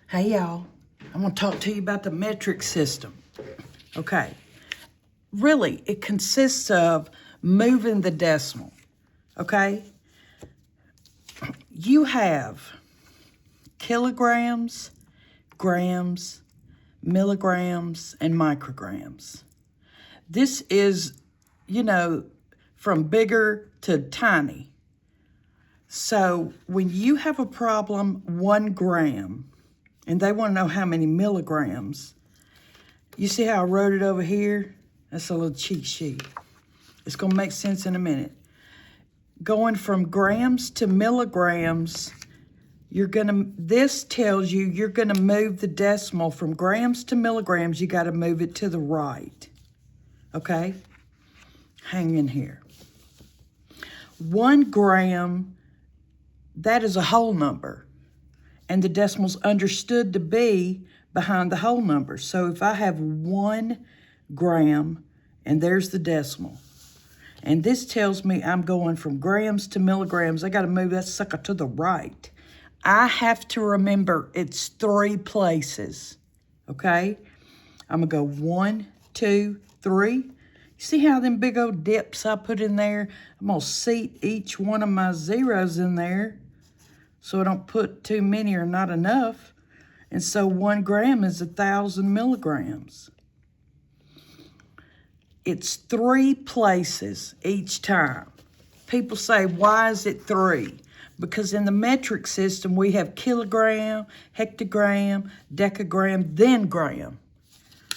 Hey y'all, I'm going to talk to you about the metric system. Okay, really it consists of moving the decimal. Okay, you have kilograms, grams, milligrams, and micrograms. This is, from bigger to tiny. So when you have a problem, 1 gram, and they want to know how many milligrams, you see how I wrote it over here? That's a little cheat sheet. It's going to make sense in a minute. Going from grams to milligrams, this tells you you're going to move the decimal from grams to milligrams. You got to move it to the right. Okay? Hang in here. 1 gram, that is a whole number. And the decimal's understood to be behind the whole number. So if I have 1 gram, and there's the decimal, and this tells me I'm going from grams to milligrams, I got to move that sucker to the right. I have to remember it's 3 places, okay? I'm going to go 1, 2, 3. You see how them big old dips I put in there? I'm going to seat each one of my zeros in there, so I don't put too many or not enough. And so 1 gram is 1,000 milligrams. It's 3 places each time. People say, why is it 3? Because in the metric system, we have kilogram, hectogram, decagram, then gram.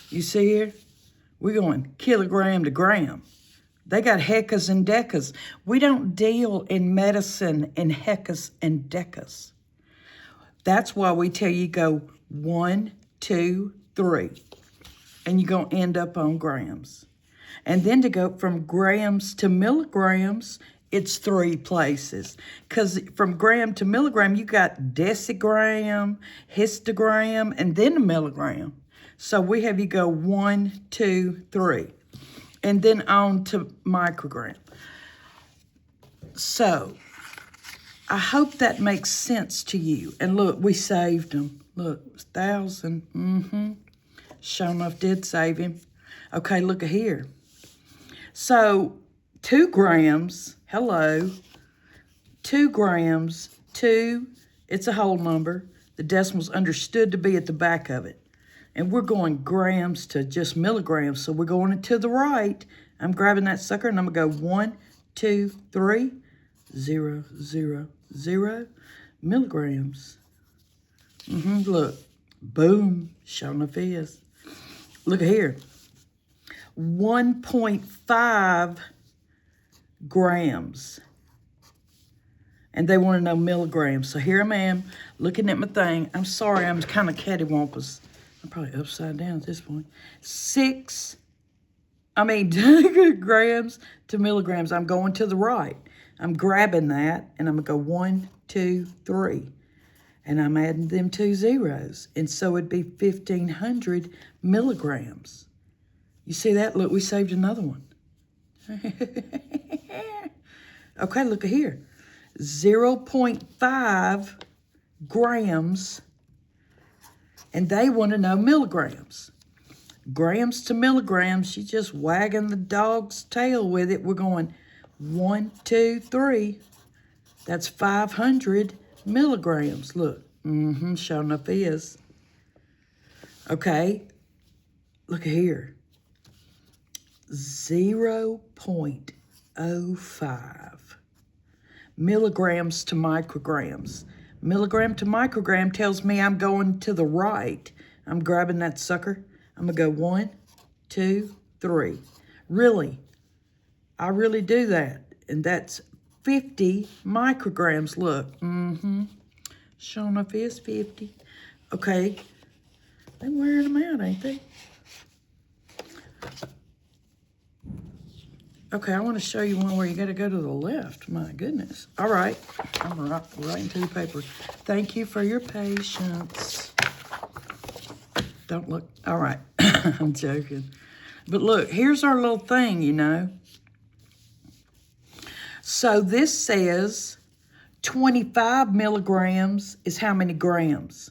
You see here? We're going kilogram to gram. They got hecas and decas. We don't deal in medicine in hecas and decas. That's why we tell you go 1, 2, 3. And you're going to end up on grams. And then to go from grams to milligrams, it's 3 places. Because from gram to milligram, you got decigram, histogram, and then a milligram. So we have you go 1, 2, 3. And then on to microgram. So, I hope that makes sense to you. And look, we saved them. Look, 1,000. Sure enough did save him. Okay, look at here. So, 2 grams, hello. 2 grams, 2, it's a whole number. The decimal's understood to be at the back of it. And we're going grams to just milligrams, so we're going to the right. I'm grabbing that sucker, and I'm going to go 1, 2, 3, 0, 0, 0, milligrams. Look, boom, sure enough is. Look at here, 1.5 grams. And they want to know milligrams. So here I am, looking at my thing. I'm sorry, I'm kind of cattywampus. I'm probably upside down at this point. Grams to milligrams. I'm going to the right. I'm grabbing that, and I'm going to go 1, 2, 3. And I'm adding them 2 zeros. And so it'd be 1,500 milligrams. You see that? Look, we saved another one. Okay, look at here. 0.5 grams. And they want to know milligrams. Grams to milligrams, you just wagging the dog's tail with it. We're going 1, 2, 3. That's 500 milligrams. Look, sure enough is. Okay, look at here. 0.05 milligrams to micrograms. Milligram to microgram tells me I'm going to the right. I'm grabbing that sucker. I'm going to go 1, 2, 3. Really, I really do that. And that's 50 micrograms. Look, sure enough is 50. Okay, they're wearing them out, ain't they? Okay, I want to show you one where you got to go to the left. My goodness. All right. I'm writing to the paper. Thank you for your patience. Don't look. All right. I'm joking. But look, here's our little thing, So this says 25 milligrams is how many grams?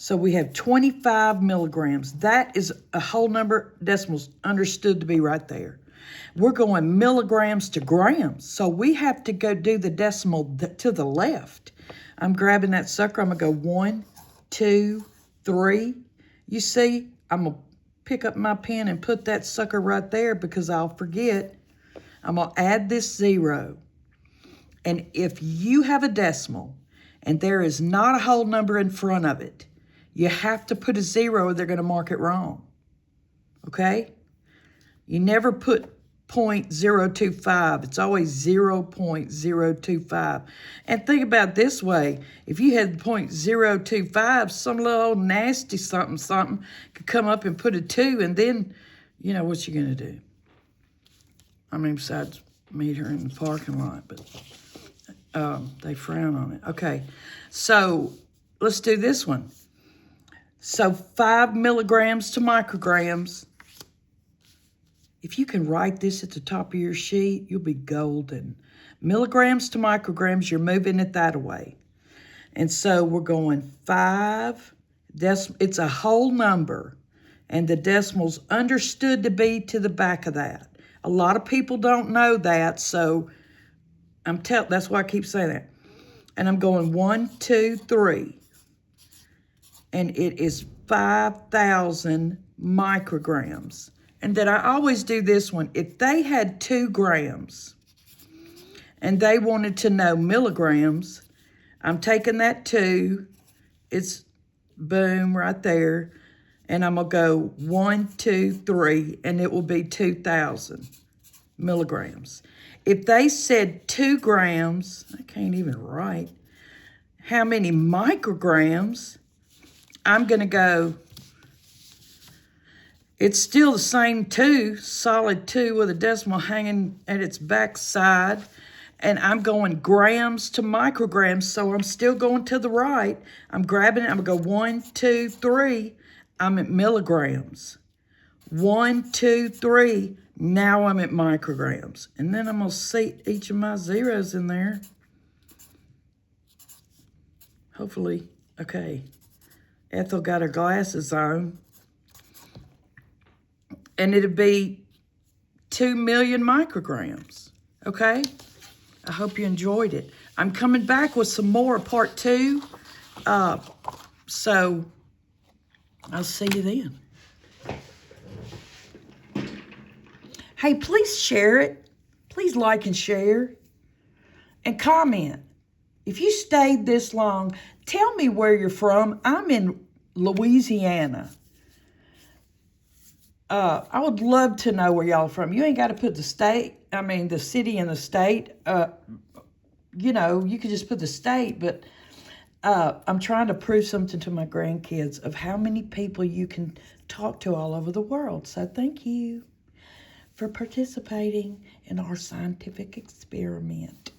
So we have 25 milligrams. That is a whole number decimals understood to be right there. We're going milligrams to grams. So we have to go do the decimal to the left. I'm grabbing that sucker. I'm going to go 1, 2, 3. You see, I'm going to pick up my pen and put that sucker right there because I'll forget. I'm going to add this 0. And if you have a decimal and there is not a whole number in front of it, you have to put a 0 or they're going to mark it wrong. Okay? You never put 0.025. It's always 0.025. And think about it this way. If you had 0.025, some little old nasty something could come up and put a 2, and then, you know, what you going to do? I mean, besides meet her in the parking lot, but they frown on it. Okay, so let's do this one. So 5 milligrams to micrograms. If you can write this at the top of your sheet, you'll be golden. Milligrams to micrograms, you're moving it that way. And so we're going 5, it's a whole number, and the decimal's understood to be to the back of that. A lot of people don't know that, so that's why I keep saying that. And I'm going 1, 2, 3. And it is 5,000 micrograms. And then I always do this one. If they had 2 grams and they wanted to know milligrams, I'm taking that 2. It's boom right there. And I'm going to go 1, 2, 3, and it will be 2,000 milligrams. If they said 2 grams, I can't even write, how many micrograms, I'm going to go, it's still the same 2, solid 2 with a decimal hanging at its backside. And I'm going grams to micrograms, so I'm still going to the right. I'm grabbing it. I'm going to go 1, 2, 3. I'm at milligrams. 1, 2, 3. Now I'm at micrograms. And then I'm going to seat each of my zeros in there. Hopefully. Okay. Ethel got her glasses on. And it'd be 2 million micrograms. Okay? I hope you enjoyed it. I'm coming back with some more part 2. So I'll see you then. Hey, please share it. Please like and share. And comment. If you stayed this long, tell me where you're from. I'm in Louisiana. I would love to know where y'all are from. You ain't got to put the city and the state. You know, you could just put the state, but I'm trying to prove something to my grandkids of how many people you can talk to all over the world. So thank you for participating in our scientific experiment.